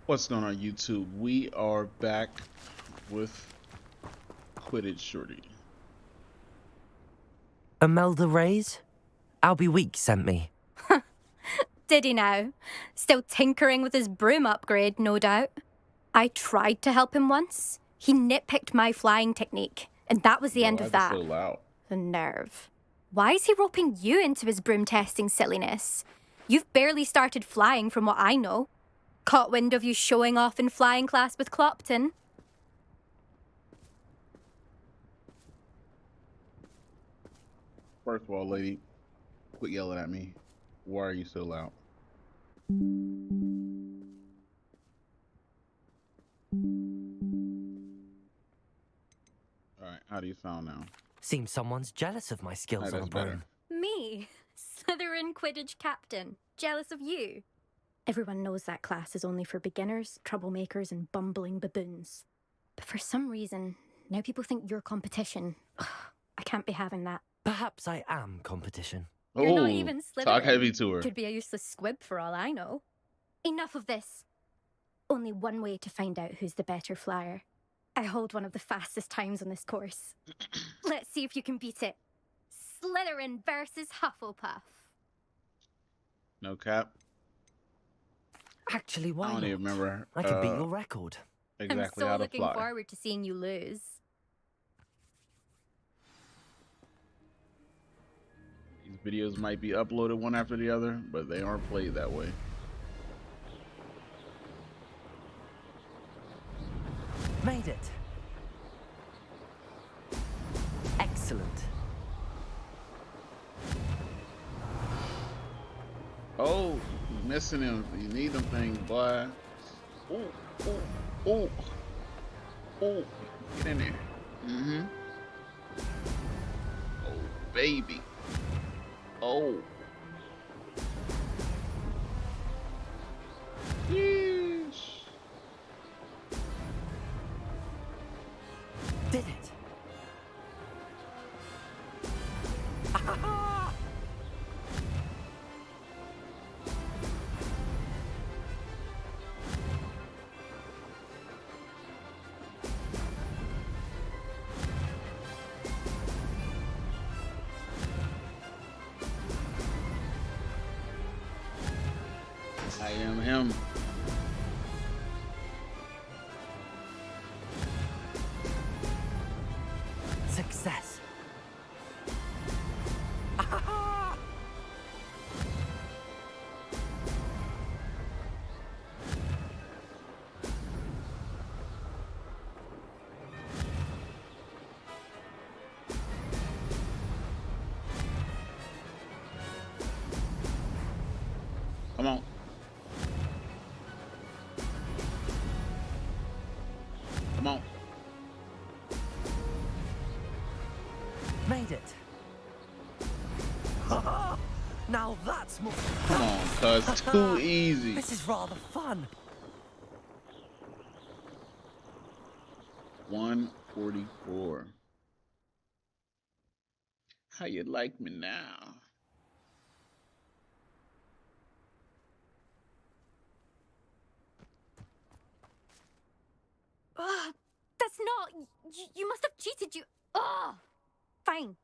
What's going on YouTube? We are back with Quidditch Shorty. Imelda Reyes? Albie Weeks sent me. Did he now? Still tinkering with his broom upgrade, no doubt. I tried to help him once. He nitpicked my flying technique, and that was the end Why of is it that. so loud? The nerve. Why is he roping you into his broom testing silliness? You've barely started flying from what I know. Caught wind of you showing off in flying class with Clopton. First of all, lady, quit yelling at me. Why are you so loud? Alright, how do you sound now? Seems someone's jealous of my skills on a That's broom. better. Me, Slytherin Quidditch captain, jealous of you. Everyone knows that class is only for beginners, troublemakers, and bumbling baboons. But for some reason, now people think you're competition. Ugh, I can't be having that. Perhaps I am competition. You're not Oh, even Slytherin. talk heavy to her. Could be a useless squib for all I know. Enough of this. Only one way to find out who's the better flyer. I hold one of the fastest times on this course. Let's see if you can beat it. Slytherin versus Hufflepuff. No cap. Actually, why I don't not? even remember I could beat your record. exactly I'm how so to looking fly. forward to seeing you lose. These videos might be uploaded one after the other, but they aren't played that way. Made it. Excellent. Oh, you missing him. You need them things, boy. Ooh, ooh, ooh. Ooh. Get in there. Mm-hmm. Oh, baby. Oh. Yeesh. Did it. Ah! I am him. Success. Ah! Come on. Come on. Made it. Now that's more. Come on, cuz. Too easy. This is rather fun. 144. How you like me now? Ugh, that's not. You must have cheated. Ugh. Fine.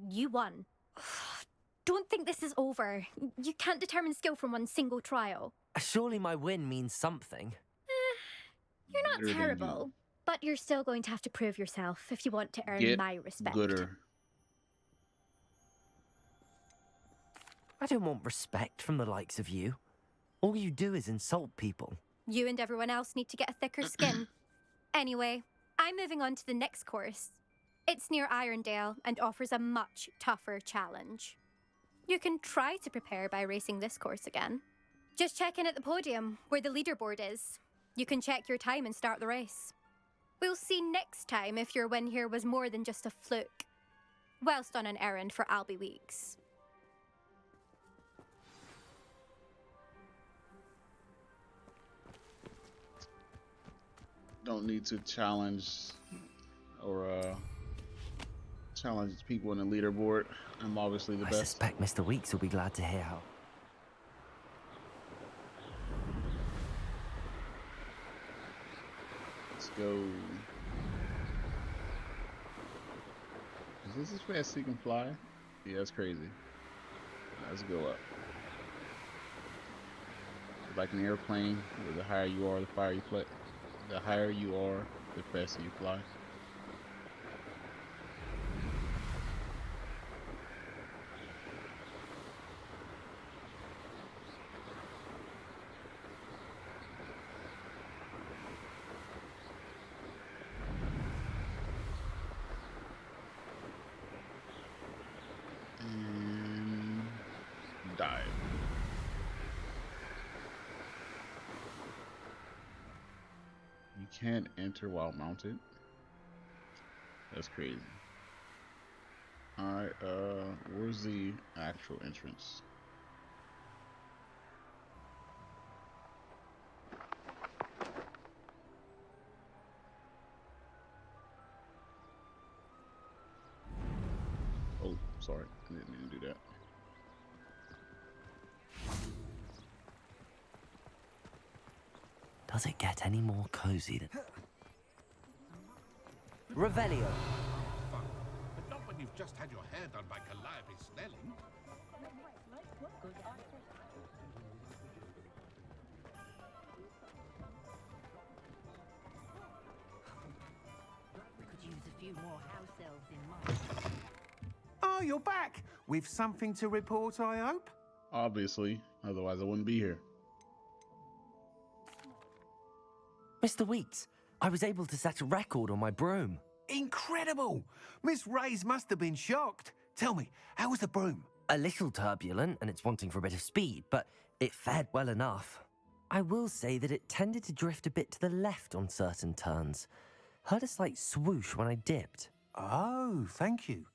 You won. Don't think this is over. You can't determine skill from one single trial. Surely my win means something. You're not Better than terrible, but you're still going to have to prove yourself if you want to earn Get my respect. gooder. I don't want respect from the likes of you. All you do is insult people. You and everyone else need to get a thicker skin. Anyway, I'm moving on to the next course. It's near Irondale and offers a much tougher challenge. You can try to prepare by racing this course again. Just check in at the podium, where the leaderboard is. You can check your time and start the race. We'll see next time if your win here was more than just a fluke, whilst on an errand for Albie Weeks. Don't need to challenge or challenge people in the leaderboard. I'm obviously the I best. suspect Mr. Weeks will be glad to hear how. Let's go. Is this as fast as he can fly? Yeah, that's crazy. Let's go up. Like an airplane, where the higher you are, the higher you fly. The higher you are, the faster you fly. And dive. You can't enter while mounted. That's crazy. Alright, where's the actual entrance? Oh, sorry. I didn't mean to do that. Does it get any more cozy than... Revelio. Fun, but not when you've just had your hair done by Calliope Snelling. We could use a few more house elves in mind. Oh, you're back! With something to report, I hope? Obviously, otherwise I wouldn't be here. Mr. Weeks, I was able to set a record on my broom. Incredible! Miss Reyes must have been shocked. Tell me, how was the broom? A little turbulent, and it's wanting for a bit of speed, but it fared well enough. I will say that it tended to drift a bit to the left on certain turns. Heard a slight swoosh when I dipped. Oh, thank you.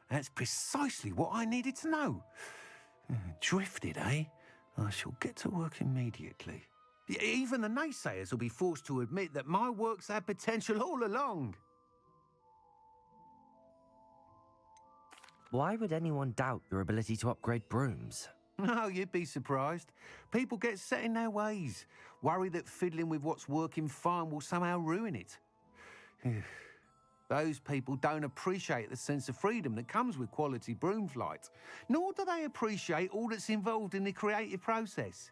That's precisely what I needed to know. Drifted, eh? I shall get to work immediately. Even the naysayers will be forced to admit that my work's had potential all along. Why would anyone doubt your ability to upgrade brooms? No, you'd be surprised. People get set in their ways, worry that fiddling with what's working fine will somehow ruin it. Those people don't appreciate the sense of freedom that comes with quality broom flight, nor do they appreciate all that's involved in the creative process.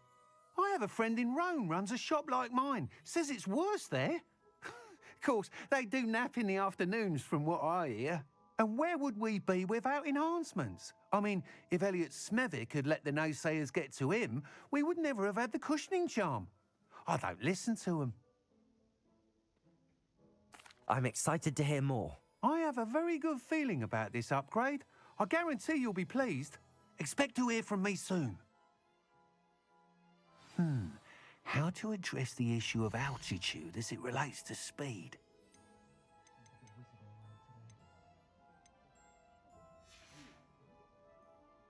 I have a friend in Rome runs a shop like mine, says it's worse there. Of course, they do nap in the afternoons from what I hear. And where would we be without enhancements? I mean, if Elliot Smethwick had let the naysayers get to him, we would never have had the cushioning charm. I don't listen to them. I'm excited to hear more. I have a very good feeling about this upgrade. I guarantee you'll be pleased. Expect to hear from me soon. How to address the issue of altitude as it relates to speed?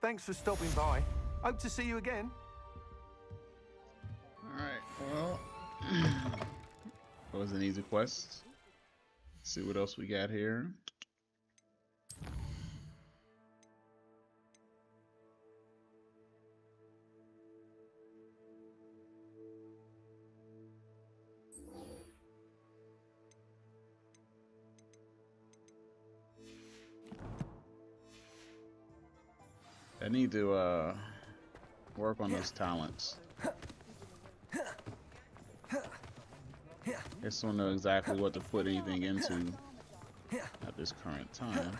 Thanks for stopping by. Hope to see you again. Alright, well, that was an easy quest. Let's see what else we got here. I need to work on those talents. I just don't know exactly what to put anything into at this current time.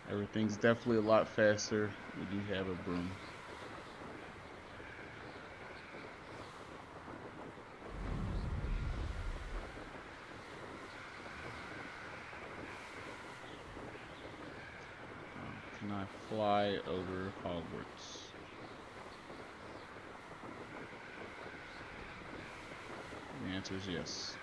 Everything's definitely a lot faster when you have a broom. Can I fly over Hogwarts? The answer is yes.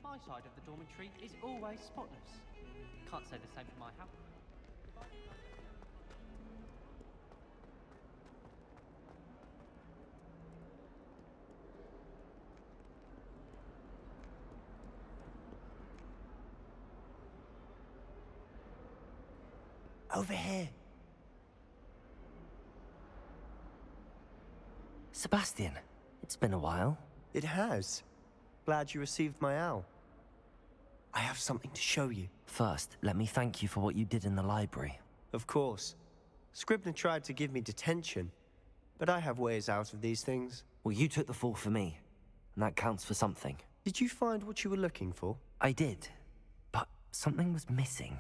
My side of the dormitory is always spotless. Can't say the same for my house. Over here. Sebastian, it's been a while. It has. Glad you received my owl. I have something to show you. First, let me thank you for what you did in the library. Of course. Scribner tried to give me detention, but I have ways out of these things. Well, you took the fall for me, and that counts for something. Did you find what you were looking for? I did, but something was missing.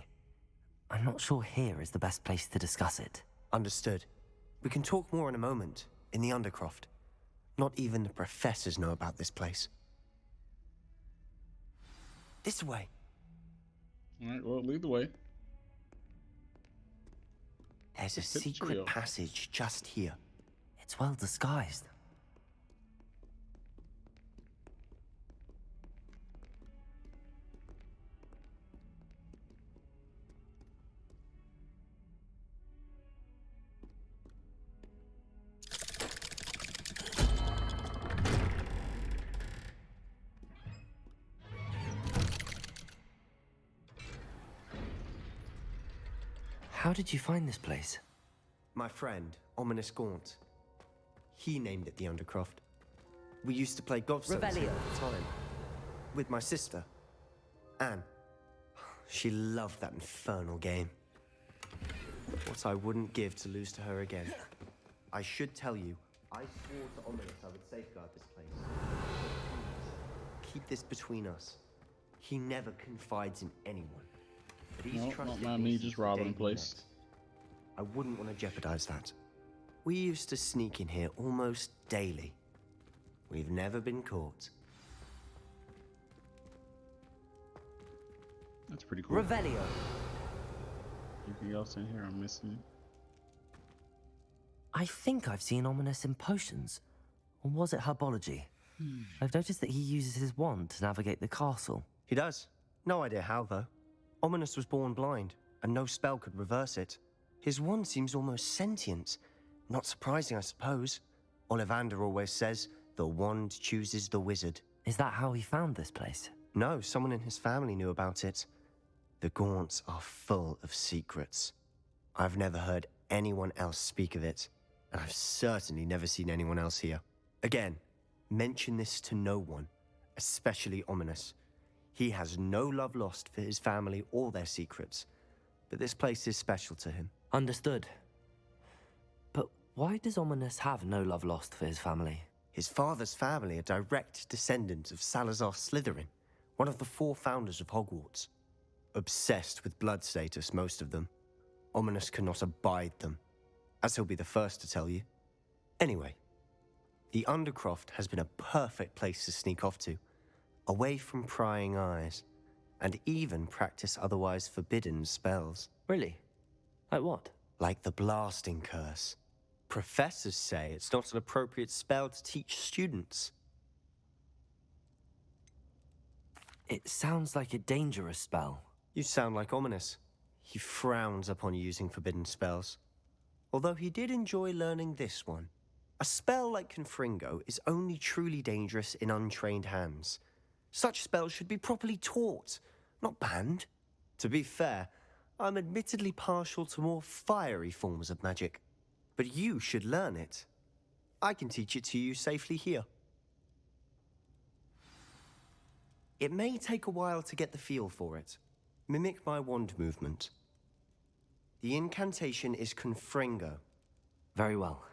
I'm not sure here is the best place to discuss it. Understood. We can talk more in a moment, in the Undercroft. Not even the professors know about this place. This way. Alright, well, lead the way. There's a Good trio. secret passage just here. It's well disguised. How did you find this place? My friend, Ominous Gaunt. He named it the Undercroft. We used to play gobstones here Revelio. at the time. With my sister, Anne. She loved that infernal game. What I wouldn't give to lose to her again. I should tell you, I swore to Ominous I would safeguard this place. Keep this between us. He never confides in anyone. But he's Nope, trusted not mind me since just the robbing day the we place. met. I wouldn't want to jeopardize that. We used to sneak in here almost daily. We've never been caught. That's pretty cool. Revelio. Anything else in here I'm missing? I think I've seen Ominous in potions. Or was it herbology? I've noticed that he uses his wand to navigate the castle. He does. No idea how, though. Ominous was born blind, and no spell could reverse it. His wand seems almost sentient. Not surprising, I suppose. Ollivander always says, the wand chooses the wizard. Is that how he found this place? No, someone in his family knew about it. The Gaunts are full of secrets. I've never heard anyone else speak of it, and I've certainly never seen anyone else here. Again, mention this to no one, especially Ominous. He has no love lost for his family or their secrets, but this place is special to him. Understood. But why does Ominous have no love lost for his family? His father's family are direct descendants of Salazar Slytherin, one of the 4 founders of Hogwarts. Obsessed with blood status, most of them. Ominous cannot abide them, as he'll be the first to tell you. Anyway, the Undercroft has been a perfect place to sneak off to, away from prying eyes, and even practice otherwise forbidden spells. Really? Like what? Like the blasting curse. Professors say it's not an appropriate spell to teach students. It sounds like a dangerous spell. You sound like Ominous. He frowns upon using forbidden spells. Although he did enjoy learning this one. A spell like Confringo is only truly dangerous in untrained hands. Such spells should be properly taught, not banned. To be fair, I'm admittedly partial to more fiery forms of magic. But you should learn it. I can teach it to you safely here. It may take a while to get the feel for it. Mimic my wand movement. The incantation is Confringo. Very well.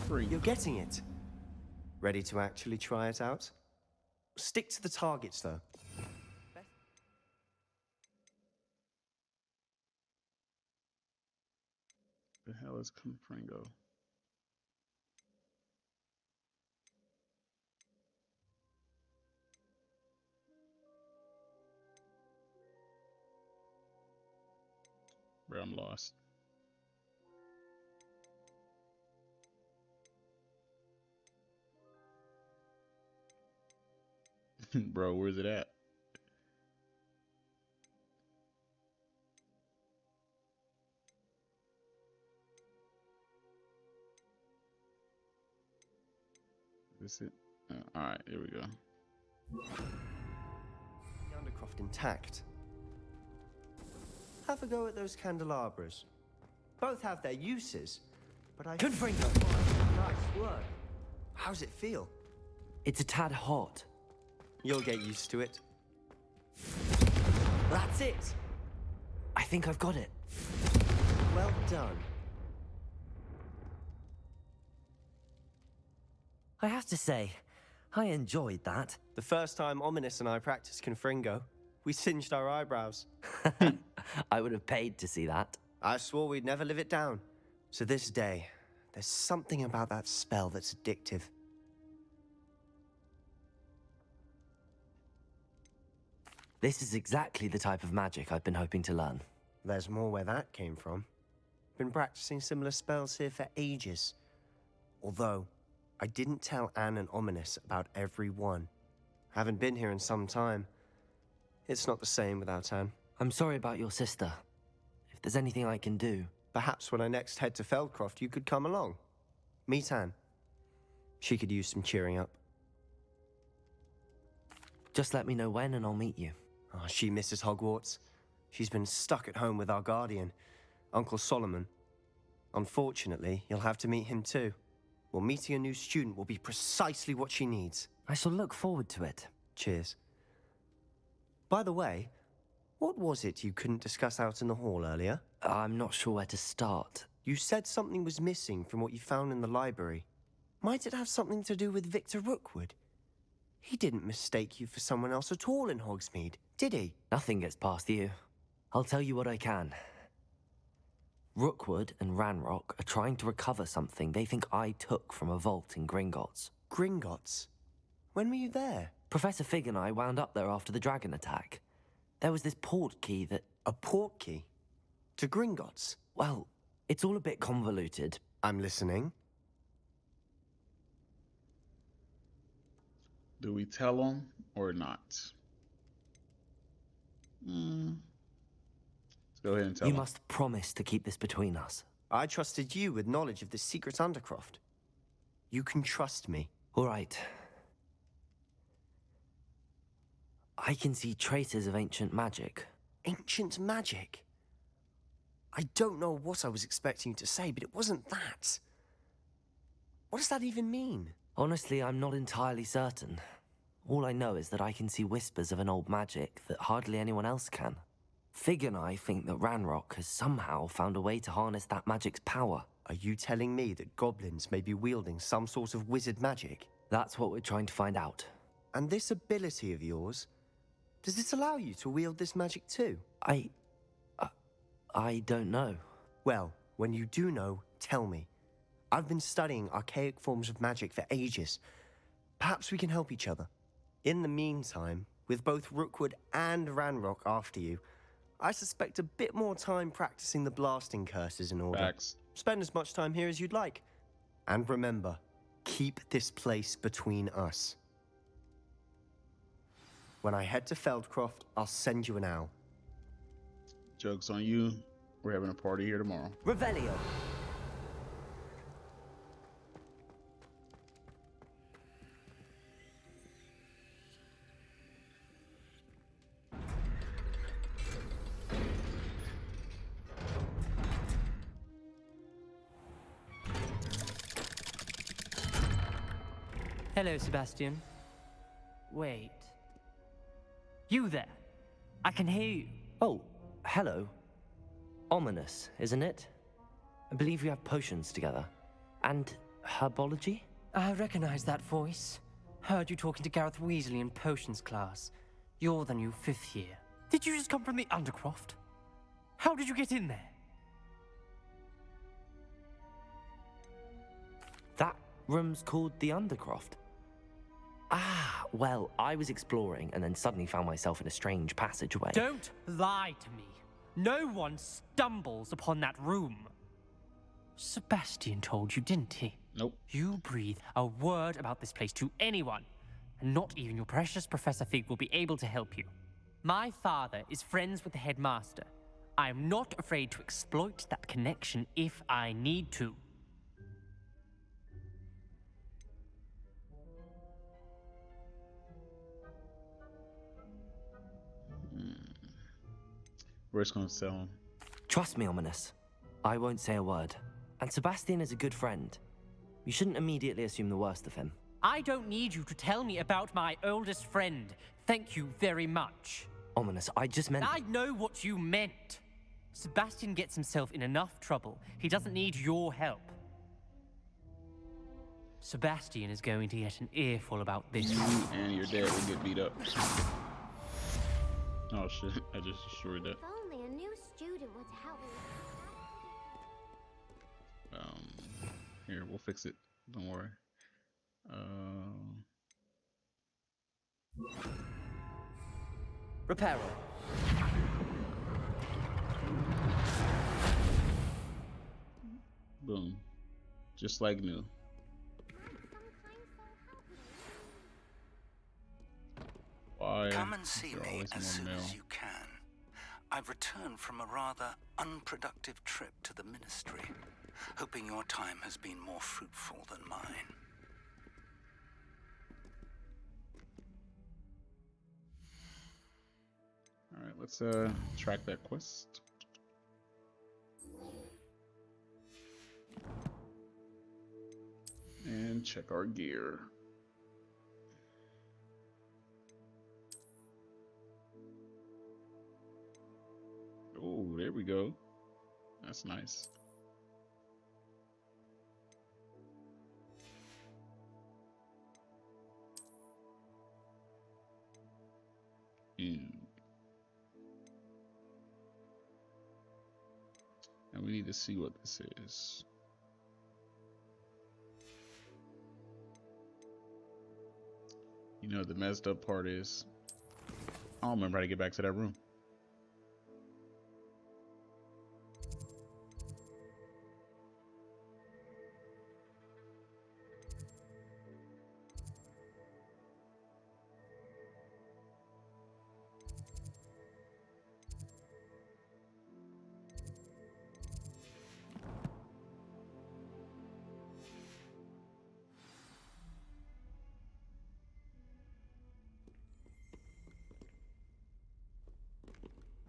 Free. You're getting it. Ready to actually try it out? Stick to the targets, though. The hell is Confringo? Bro, I'm lost. Bro, where's it at? Is this it? All right, here we go. The Undercroft intact. Have a go at those candelabras. Both have their uses, but I... Confringo! Nice work. How's it feel? It's a tad hot. You'll get used to it. That's it! I think I've got it. Well done. I have to say, I enjoyed that. The first time Ominous and I practiced Confringo, we singed our eyebrows. I would have paid to see that. I swore we'd never live it down. To this day, there's something about that spell that's addictive. This is exactly the type of magic I've been hoping to learn. There's more where that came from. Been practicing similar spells here for ages. Although, I didn't tell Anne and Ominous about every one. Haven't been here in some time. It's not the same without Anne. I'm sorry about your sister. If there's anything I can do... Perhaps when I next head to Feldcroft, you could come along. Meet Anne. She could use some cheering up. Just let me know when and I'll meet you. Oh, she misses Hogwarts. She's been stuck at home with our guardian, Uncle Solomon. Unfortunately, you'll have to meet him too. Well, meeting a new student will be precisely what she needs. I shall look forward to it. Cheers. By the way, what was it you couldn't discuss out in the hall earlier? I'm not sure where to start. You said something was missing from what you found in the library. Might it have something to do with Victor Rookwood? He didn't mistake you for someone else at all in Hogsmeade, did he? Nothing gets past you. I'll tell you what I can. Rookwood and Ranrock are trying to recover something they think I took from a vault in Gringotts. Gringotts? When were you there? Professor Fig and I wound up there after the dragon attack. There was this port key that... A port key? To Gringotts? Well, it's all a bit convoluted. I'm listening. Do we tell them or not? Let's go ahead and tell You them. must promise to keep this between us. I trusted you with knowledge of the secret Undercroft. You can trust me. All right. I can see traces of ancient magic. Ancient magic? I don't know what I was expecting you to say, but it wasn't that. What does that even mean? Honestly, I'm not entirely certain. All I know is that I can see whispers of an old magic that hardly anyone else can. Fig and I think that Ranrock has somehow found a way to harness that magic's power. Are you telling me that goblins may be wielding some sort of wizard magic? That's what we're trying to find out. And this ability of yours, does it allow you to wield this magic too? I don't know. Well, when you do know, tell me. I've been studying archaic forms of magic for ages. Perhaps we can help each other. In the meantime, with both Rookwood and Ranrock after you, I suspect a bit more time practicing the blasting curses in order. Facts. Spend as much time here as you'd like. And remember, keep this place between us. When I head to Feldcroft, I'll send you an owl. Joke's on you. We're having a party here tomorrow. Revelio! Hello, Sebastian. Wait. You there? I can hear you. Oh, hello. Ominous, isn't it? I believe we have potions together. And herbology? I recognize that voice. Heard you talking to Gareth Weasley in potions class. You're the new 5th year. Did you just come from the Undercroft? How did you get in there? That room's called the Undercroft. Ah, well, I was exploring and then suddenly found myself in a strange passageway. Don't lie to me. No one stumbles upon that room. Sebastian told you, didn't he? Nope. You breathe a word about this place to anyone, and not even your precious Professor Fig will be able to help you. My father is friends with the headmaster. I am not afraid to exploit that connection if I need to. We're just gonna sell him. Trust me, Ominous. I won't say a word. And Sebastian is a good friend. You shouldn't immediately assume the worst of him. I don't need you to tell me about my oldest friend. Thank you very much. Ominous, I just meant... I know what you meant. Sebastian gets himself in enough trouble. He doesn't need your help. Sebastian is going to get an earful about this. You and your dad will get beat up. Oh shit, I just destroyed that. If only a new student was helping. Here, we'll fix it. Don't worry. Reparo. Boom. Just like new. Why? Come and see is there me always as more soon mail? as you can. I've returned from a rather unproductive trip to the Ministry, hoping your time has been more fruitful than mine. Alright, let's track that quest. And check our gear. Oh, there we go. That's nice. And we need to see what this is. You know, the messed up part is I don't remember how to get back to that room.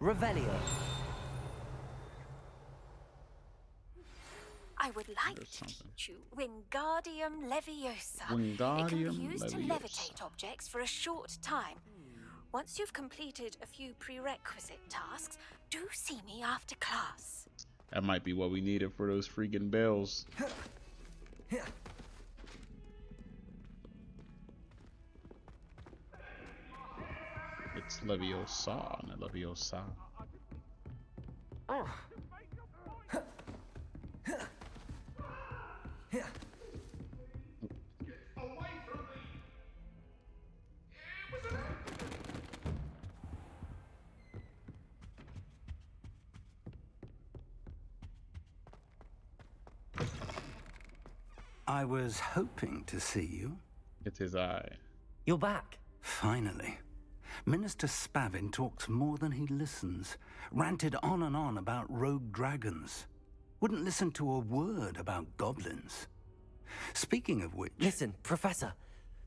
Revelio. I would like There's to something. teach you Wingardium Leviosa. It Wingardium can be used to Leviosa. levitate objects for a short time. Once you've completed a few prerequisite tasks, do see me after class. That might be what we needed for those freaking bells. It's Leviosa, not Leviosa. I was hoping to see you. It's his eye. You're back. Finally. Minister Spavin talks more than he listens. Ranted on and on about rogue dragons. Wouldn't listen to a word about goblins. Speaking of which... Listen, Professor.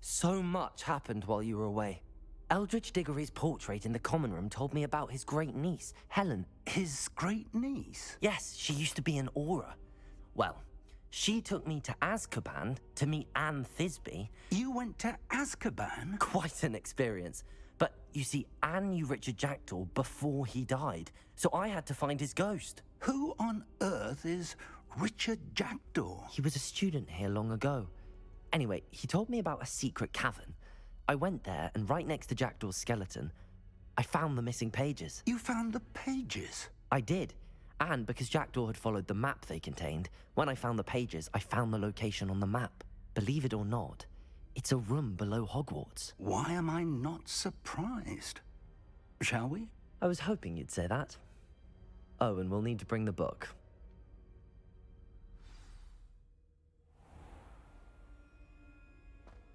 So much happened while you were away. Eldridge Diggory's portrait in the common room told me about his great niece, Helen. His great niece? Yes, she used to be an Auror. Well, she took me to Azkaban to meet Anne Thisbe. You went to Azkaban? Quite an experience. But you see, Anne knew Richard Jackdaw before he died, so I had to find his ghost. Who on earth is Richard Jackdaw? He was a student here long ago. Anyway, he told me about a secret cavern. I went there, and right next to Jackdaw's skeleton, I found the missing pages. You found the pages? I did. And because Jackdaw had followed the map they contained, when I found the pages, I found the location on the map. Believe it or not, it's a room below Hogwarts. Why am I not surprised? Shall we? I was hoping you'd say that. Oh, and we'll need to bring the book.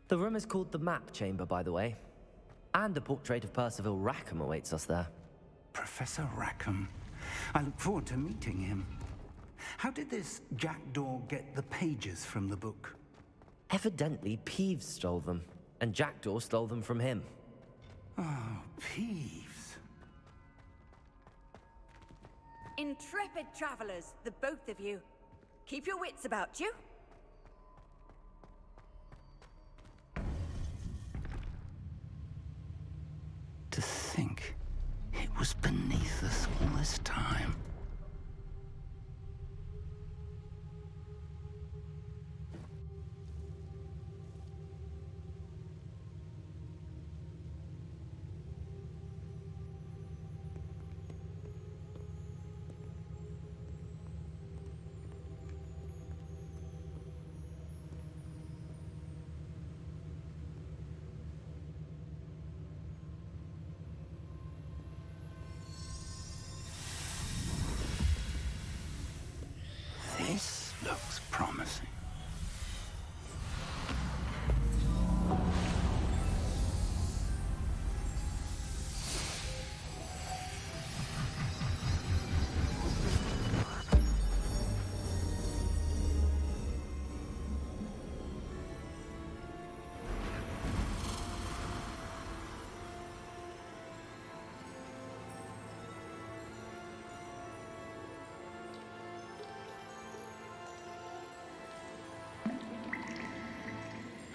The room is called the Map Chamber, by the way. And a portrait of Percival Rackham awaits us there. Professor Rackham. I look forward to meeting him. How did this jackdaw get the pages from the book? Evidently, Peeves stole them, and Jackdaw stole them from him. Oh, Peeves. Intrepid travelers, the both of you. Keep your wits about you. To think it was beneath us all this time. This looks promising.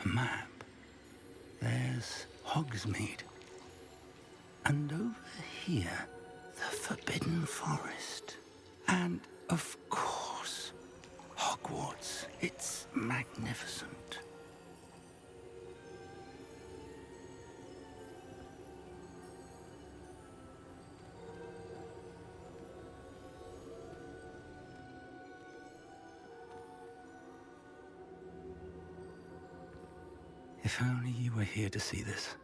A map. There's Hogsmeade. And over here, the Forbidden Forest. And, of course, Hogwarts. It's magnificent. If only you were here to see this.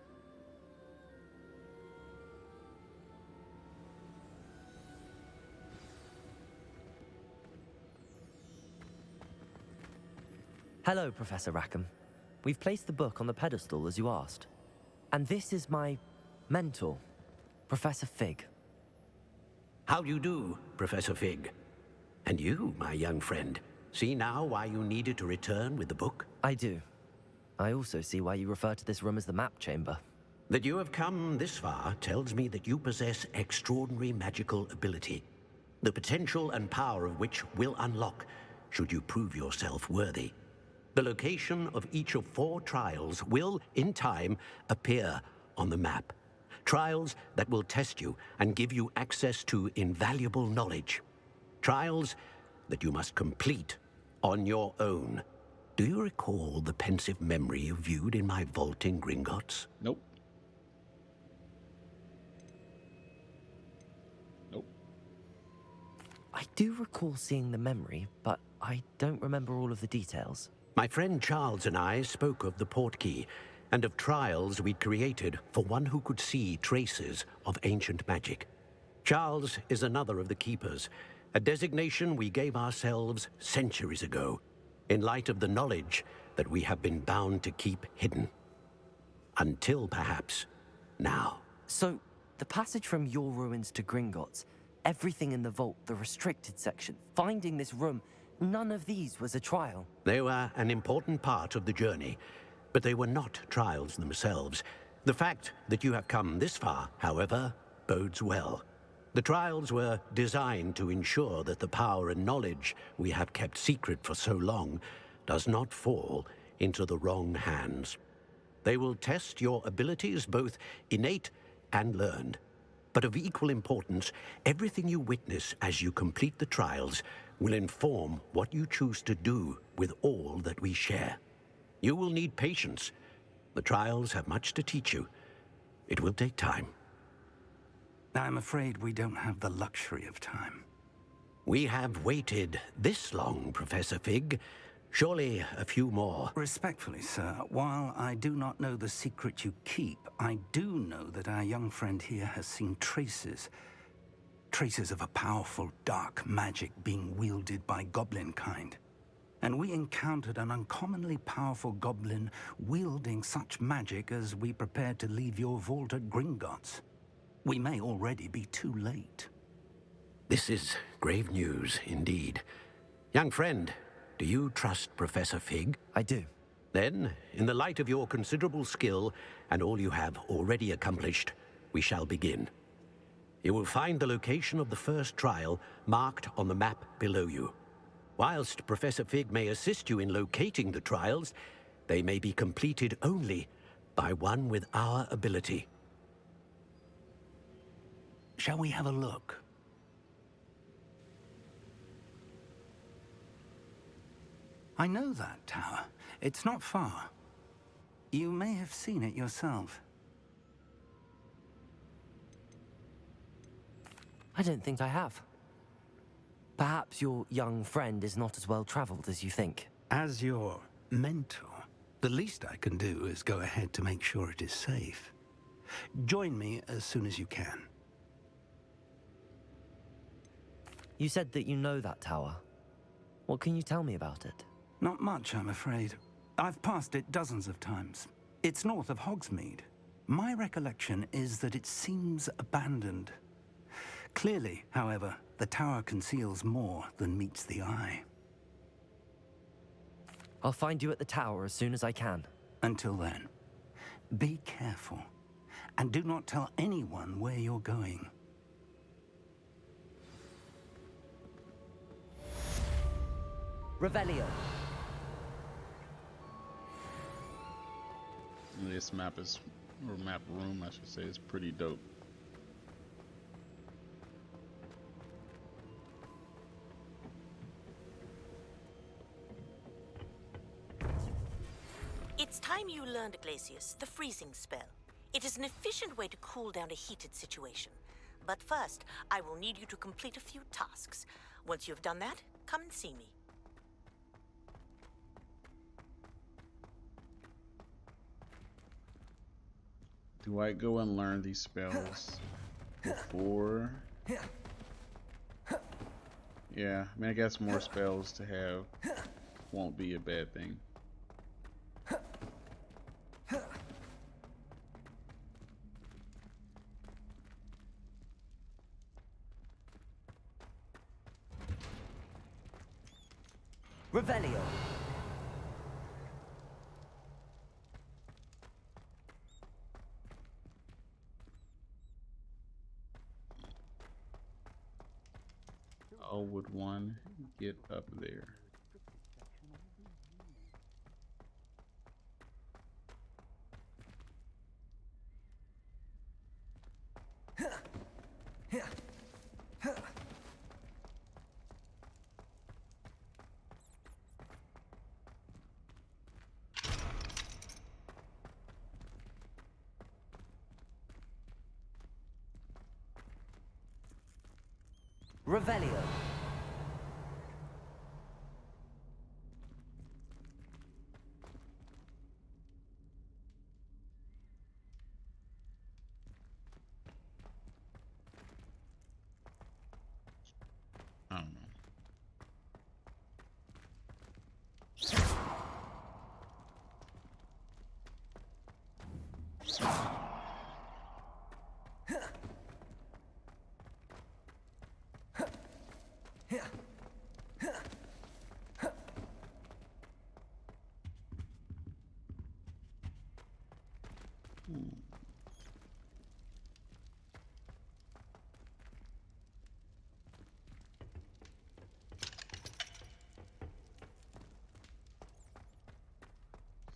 Hello, Professor Rackham. We've placed the book on the pedestal as you asked. And this is my mentor, Professor Fig. How do you do, Professor Fig? And you, my young friend, see now why you needed to return with the book? I do. I also see why you refer to this room as the Map Chamber. That you have come this far tells me that you possess extraordinary magical ability, the potential and power of which will unlock should you prove yourself worthy. The location of each of 4 trials will, in time, appear on the map. Trials that will test you and give you access to invaluable knowledge. Trials that you must complete on your own. Do you recall the pensive memory you viewed in my vault in Gringotts? Nope. Nope. I do recall seeing the memory, but I don't remember all of the details. My friend Charles and I spoke of the portkey and of trials we'd created for one who could see traces of ancient magic. Charles is another of the keepers, a designation we gave ourselves centuries ago, in light of the knowledge that we have been bound to keep hidden. Until, perhaps, now. So, the passage from your ruins to Gringotts, everything in the vault, the restricted section, finding this room, none of these was a trial. They were an important part of the journey, but they were not trials themselves. The fact that you have come this far, however, bodes well. The trials were designed to ensure that the power and knowledge we have kept secret for so long does not fall into the wrong hands. They will test your abilities, both innate and learned. But of equal importance, everything you witness as you complete the trials will inform what you choose to do with all that we share. You will need patience. The trials have much to teach you. It will take time. I'm afraid we don't have the luxury of time. We have waited this long, Professor Fig. Surely a few more. Respectfully, sir, while I do not know the secret you keep, I do know that our young friend here has seen traces traces of a powerful dark magic being wielded by goblin kind. And we encountered an uncommonly powerful goblin wielding such magic as we prepared to leave your vault at Gringotts. We may already be too late. This is grave news indeed. Young friend, do you trust Professor Fig? I do. Then, in the light of your considerable skill and all you have already accomplished, we shall begin. You will find the location of the first trial marked on the map below you. Whilst Professor Fig may assist you in locating the trials, they may be completed only by one with our ability. Shall we have a look? I know that tower. It's not far. You may have seen it yourself. I don't think I have. Perhaps your young friend is not as well traveled as you think. As your mentor, the least I can do is go ahead to make sure it is safe. Join me as soon as you can. You said that you know that tower. What can you tell me about it? Not much, I'm afraid. I've passed it dozens of times. It's north of Hogsmeade. My recollection is that it seems abandoned. Clearly, however, the tower conceals more than meets the eye. I'll find you at the tower as soon as I can. Until then, be careful, and do not tell anyone where you're going. Revelio. This map is, or map room, I should say, is pretty dope. It's time you learned, Glacius, the freezing spell. It is an efficient way to cool down a heated situation. But first, I will need you to complete a few tasks. Once you've done that, come and see me. Do I go and learn these spells before? Yeah, I mean, I guess more spells to have won't be a bad thing. Revelio. How would one get up there? Revelio. I don't know.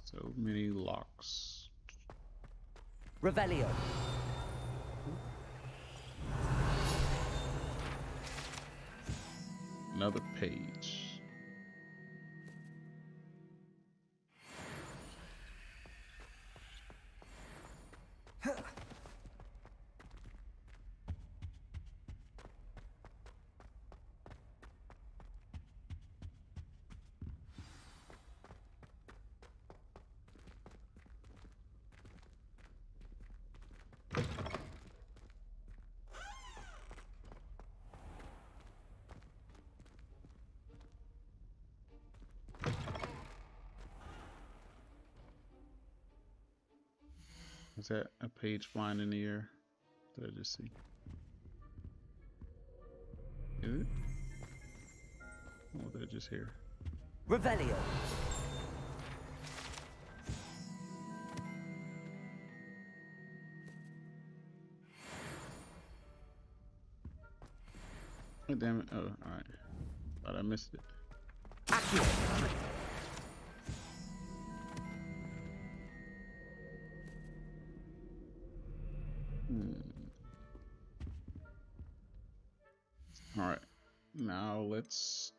So many locks. Revelio. Another page. Is that a page flying in the air? Did I just see? Is it? Oh, they're just here. Revelio. Oh, damn it. Oh, alright. Thought I missed it. Accio. Alright. Now let's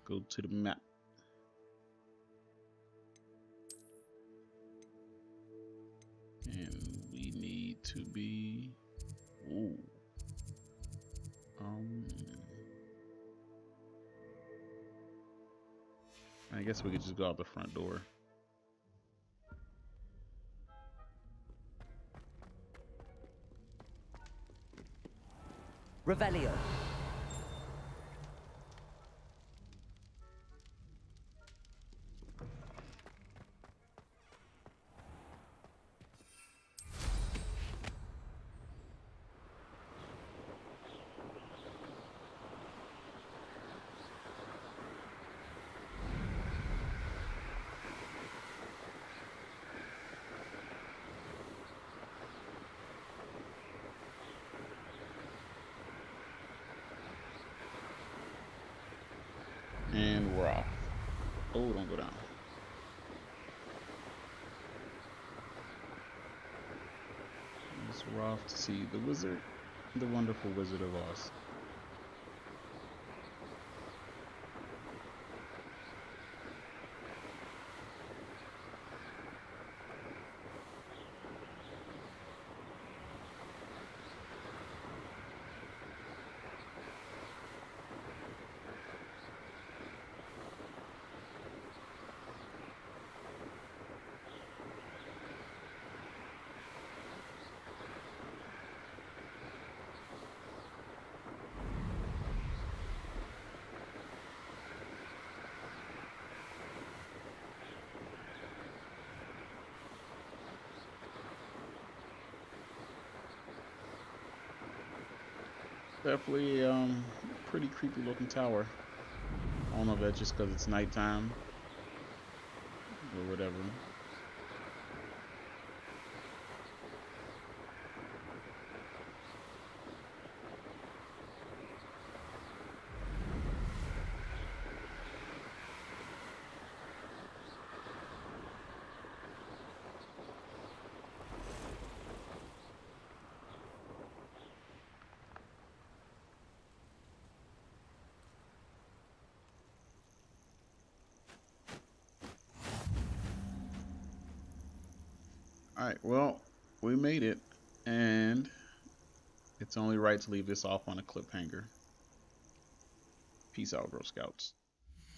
go to the map. And we need to be... Ooh. I guess we could just go out the front door. Revelio. And we're off. Oh, don't go down. So we're off to see the wizard, the wonderful Wizard of Oz. Definitely pretty creepy looking tower. I don't know if that's just because it's nighttime or whatever. Alright, well, we made it, and it's only right to leave this off on a cliffhanger. Peace out, Girl Scouts.